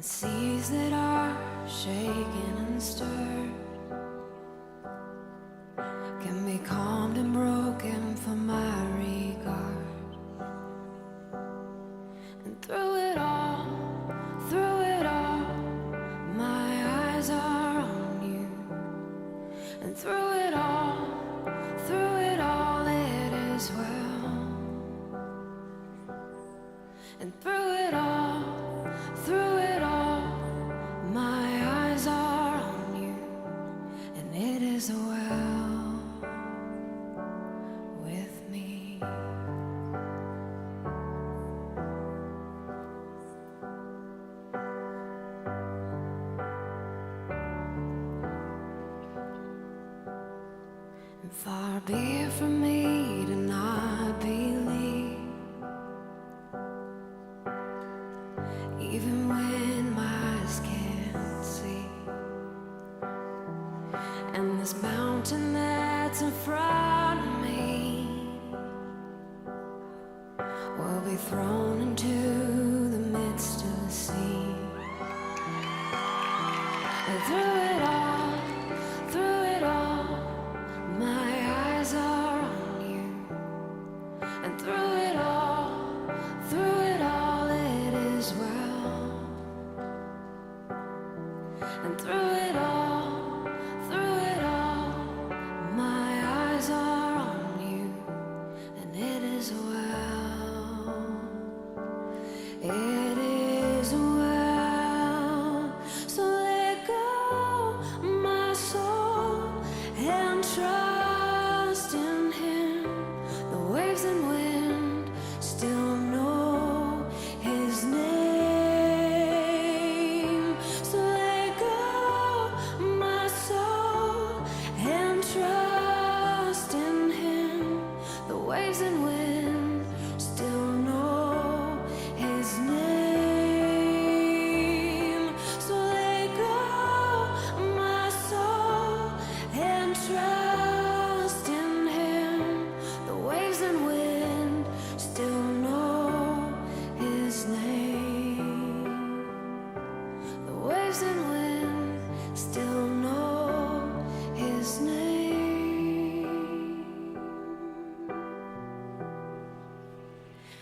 and seas that are shaken and stirred can be calmed and broken for my regard. And through it all, my eyes are on you. And through it all, it is well. And through it all, my eyes are on you, and it is well with me. And far be it from me to not believe, even when my eyes can't see. And this mountain that's in front of me will be thrown into the midst of the sea. And through it all, my eyes are on you. And through it all, it is well. And through it all, my eyes are on you, and it is well. It is well. So let go, my soul, and trust in Him. The waves and wind still know His name. So let go, my soul, and trust in Him. The waves and wind still know His name. So let go, my soul, and trust in Him. The waves and wind still know His name. The waves and wind still know His name.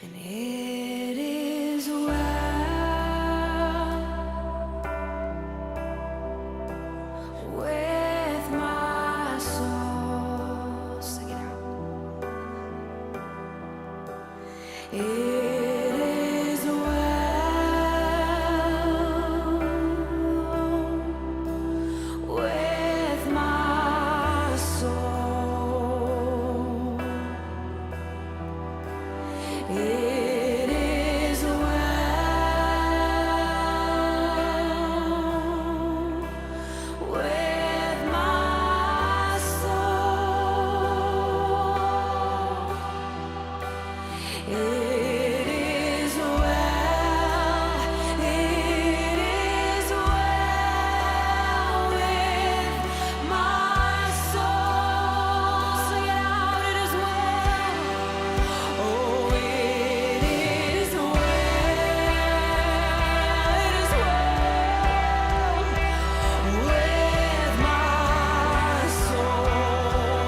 And it is well with my soul. Sing it out. It is well with my soul. It is well with my soul. It is well. It is well with my soul. Sing it out. It is well. Oh, it is well. It is well with my soul.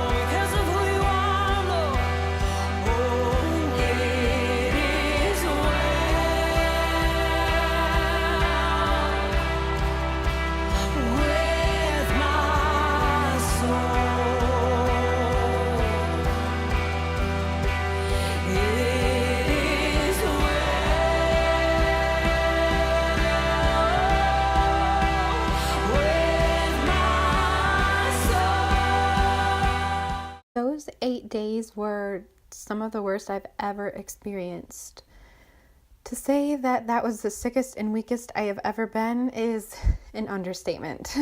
Because of who you are, Lord. Oh, it is well with my soul. It is well with my soul. Those 8 days were some of the worst I've ever experienced. To say that that was the sickest and weakest I have ever been is an understatement.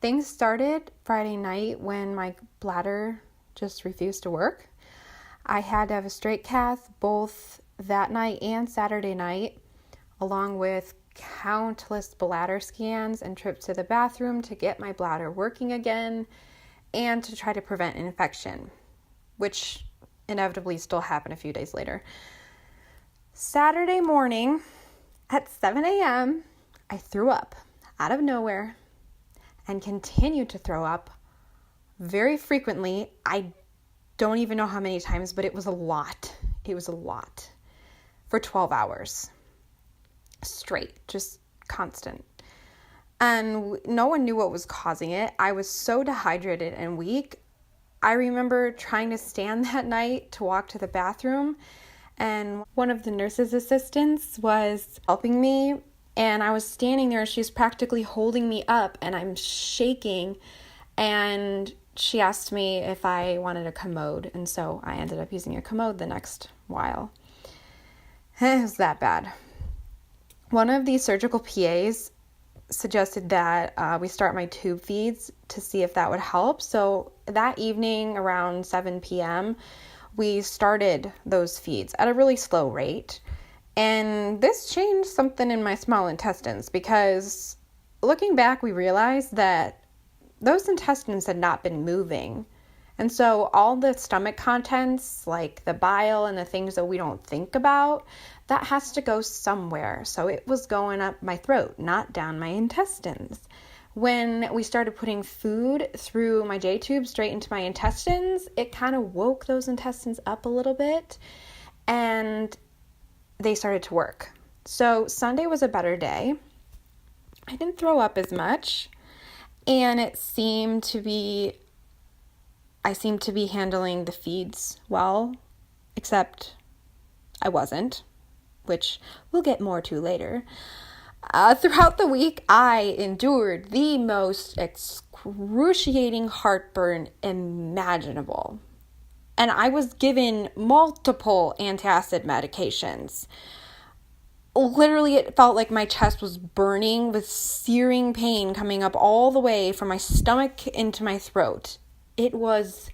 Things started Friday night when my bladder just refused to work. I had to have a straight cath both that night and Saturday night, along with countless bladder scans and trips to the bathroom to get my bladder working again and to try to prevent an infection, which inevitably still happened a few days later. Saturday morning at 7 a.m., I threw up out of nowhere and continued to throw up very frequently. I don't even know how many times, but it was a lot. It was a lot for 12 hours straight, just constant. And no one knew what was causing it. I was so dehydrated and weak. I remember trying to stand that night to walk to the bathroom, and one of the nurse's assistants was helping me, and I was standing there. She was practically holding me up, and I'm shaking, and she asked me if I wanted a commode, and so I ended up using a commode the next while. It was that bad. One of the surgical PAs suggested that we start my tube feeds to see if that would help. So that evening around 7 p.m., we started those feeds at a really slow rate. And this changed something in my small intestines, because looking back, we realized that those intestines had not been moving. And so all the stomach contents, like the bile and the things that we don't think about, that has to go somewhere. So it was going up my throat, not down my intestines. When we started putting food through my J-tube straight into my intestines, it kind of woke those intestines up a little bit, and they started to work. So Sunday was a better day. I didn't throw up as much, and I seemed to be handling the feeds well, except I wasn't, which we'll get more to later. Throughout the week, I endured the most excruciating heartburn imaginable. And I was given multiple antacid medications. Literally, it felt like my chest was burning with searing pain coming up all the way from my stomach into my throat. It was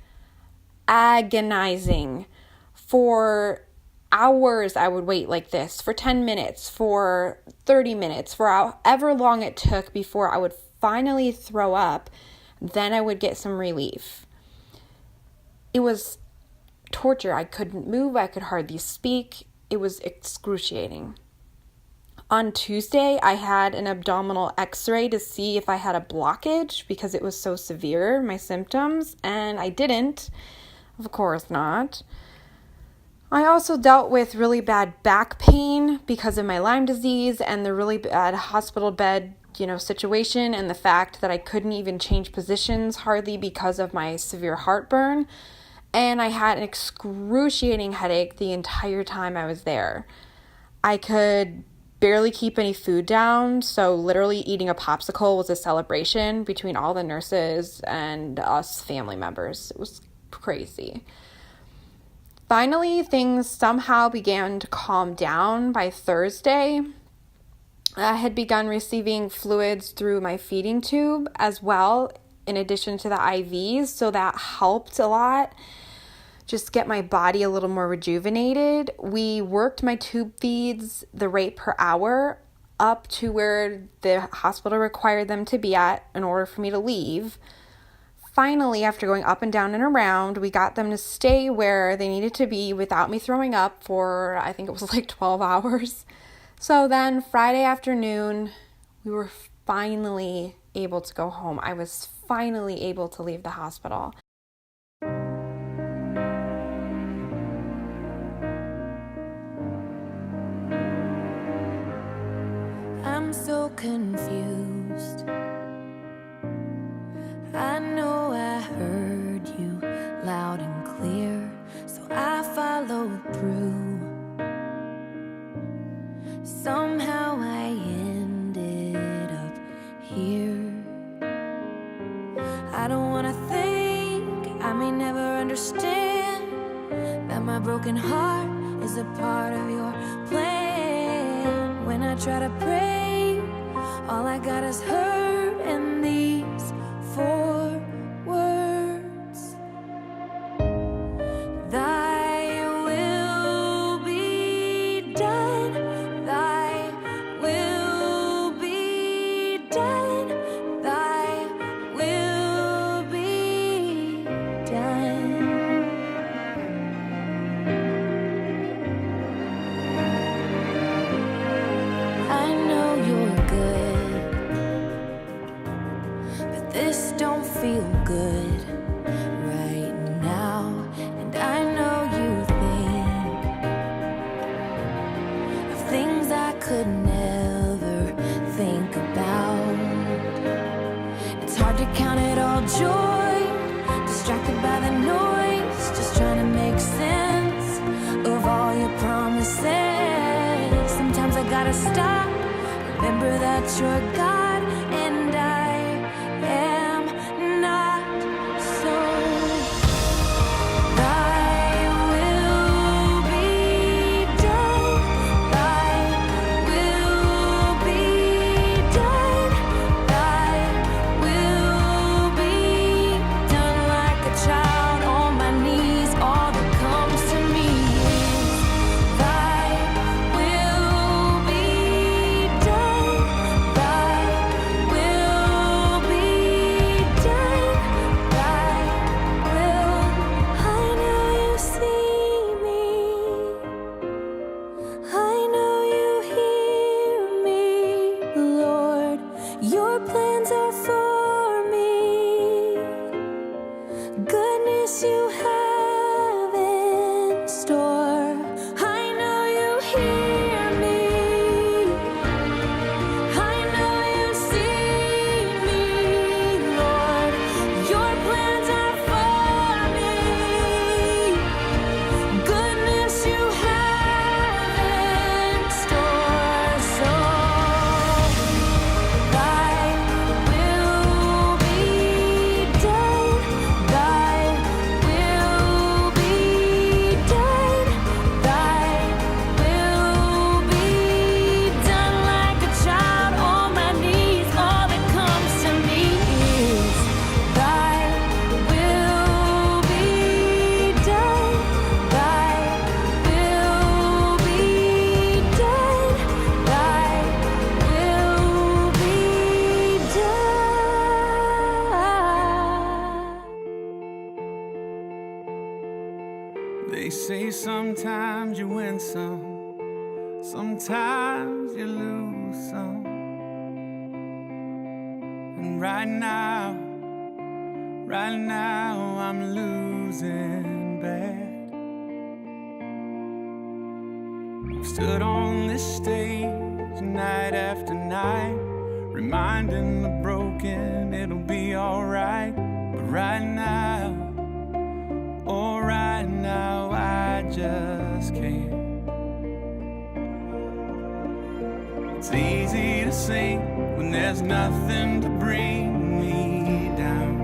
agonizing. For hours I would wait like this, for 10 minutes, for 30 minutes, for however long it took before I would finally throw up. Then I would get some relief. It was torture. I couldn't move. I could hardly speak. It was excruciating. On Tuesday, I had an abdominal x-ray to see if I had a blockage because it was so severe, my symptoms, and I didn't. Of course not. I also dealt with really bad back pain because of my Lyme disease and the really bad hospital bed, situation, and the fact that I couldn't even change positions hardly because of my severe heartburn. And I had an excruciating headache the entire time I was there. I could barely keep any food down, so literally eating a popsicle was a celebration between all the nurses and us family members. It was crazy. Finally, things somehow began to calm down by Thursday. I had begun receiving fluids through my feeding tube as well, in addition to the IVs, so that helped a lot. Just get my body a little more rejuvenated. We worked my tube feeds, the rate per hour, up to where the hospital required them to be at in order for me to leave. Finally, after going up and down and around, we got them to stay where they needed to be without me throwing up for, I think it was like 12 hours. So then Friday afternoon, we were finally able to go home. I was finally able to leave the hospital. I'm so confused. I know I heard you loud and clear, so I followed through. Somehow I ended up here. I don't wanna think, I may never understand that my broken heart is a part of your plan. When I try to pray, all I got is hurt and these 4 words. Thy will be done. Thy will be done. Thy will be done. I know you're good. feel good right now, and I know you think of things I could never think about. It's hard to count it all joy, distracted by the noise, just trying to make sense of all your promises. Sometimes I gotta stop, remember that you're God and I am not. So thy will be done, thy will be done, thy will be done. Like a child on my knees, all that comes to me is thy will be done, thy will be done, thy will. I know you see me, I know you hear me, Lord. Your plans are for me, goodness you have in store. I know you hear me, I know you see me, Lord. Your plans are for me, goodness you have in store. So thy will be done, thy will be done, thy will be done. Like a child on my knees, all that comes to me is thy will be done, thy will be done, thy will be done. They say sometimes you win some, sometimes you lose some. And right now I'm losing bad. I've stood on this stage night after night, reminding the broken it'll be alright. But right now, oh right now I just can't. It's easy to sing when there's nothing to bring me down.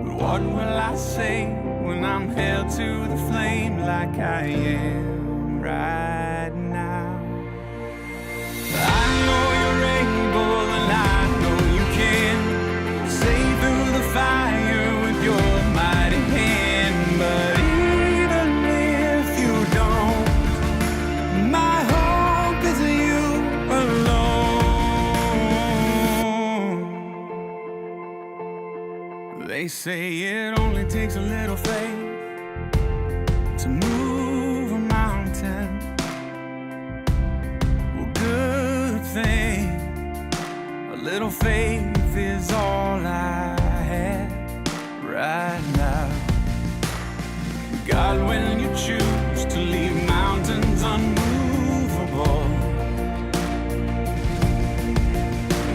But what will I say when I'm held to the flame like I am right now? I know you're able and I know you can save through the fire with your mighty hand. But even if you don't, my hope is you alone. They say it only takes a little faith to move a mountain. Well, good thing, a little faith is all I have right now. God, when you choose to leave mountains unmovable,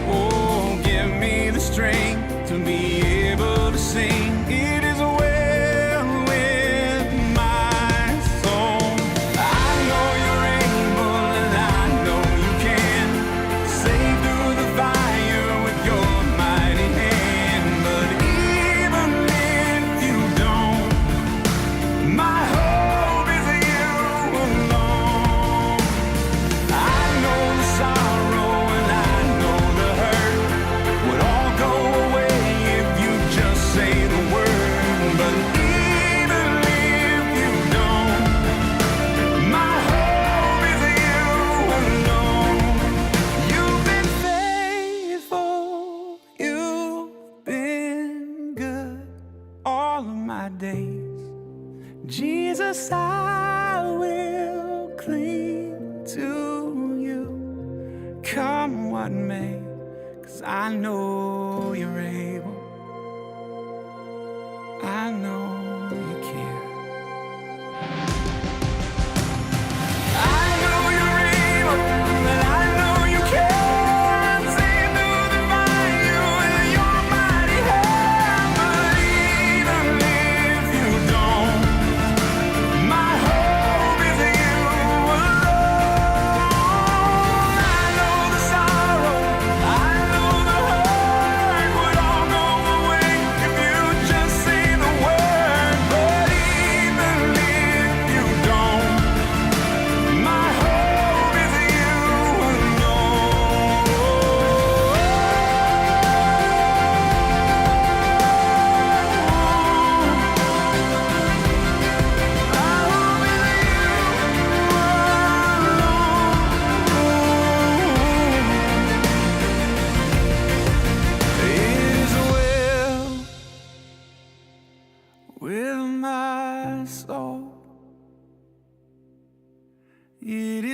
oh, give me the strength to be able to sing. It is well with my soul. I know you're able and I know you can save through the fire with your mighty hand. But even if you don't, my hope is you alone. I know the sorrow and I know the hurt would all go away if you just say the word. But even if you don't, my hope is you alone. You've been faithful, you've been good all of my days. Jesus, I will cling to you, come what may, 'cause 'cause I know you're able. I know you care. I know you're able, and I know you care. See through the fire with your mighty hand. But even if you don't, my hope is in you alone. I know the sorrow, I know the hurt would all go away if you just say the word. But even if you don't, my hope is in you alone. It is well with my soul. It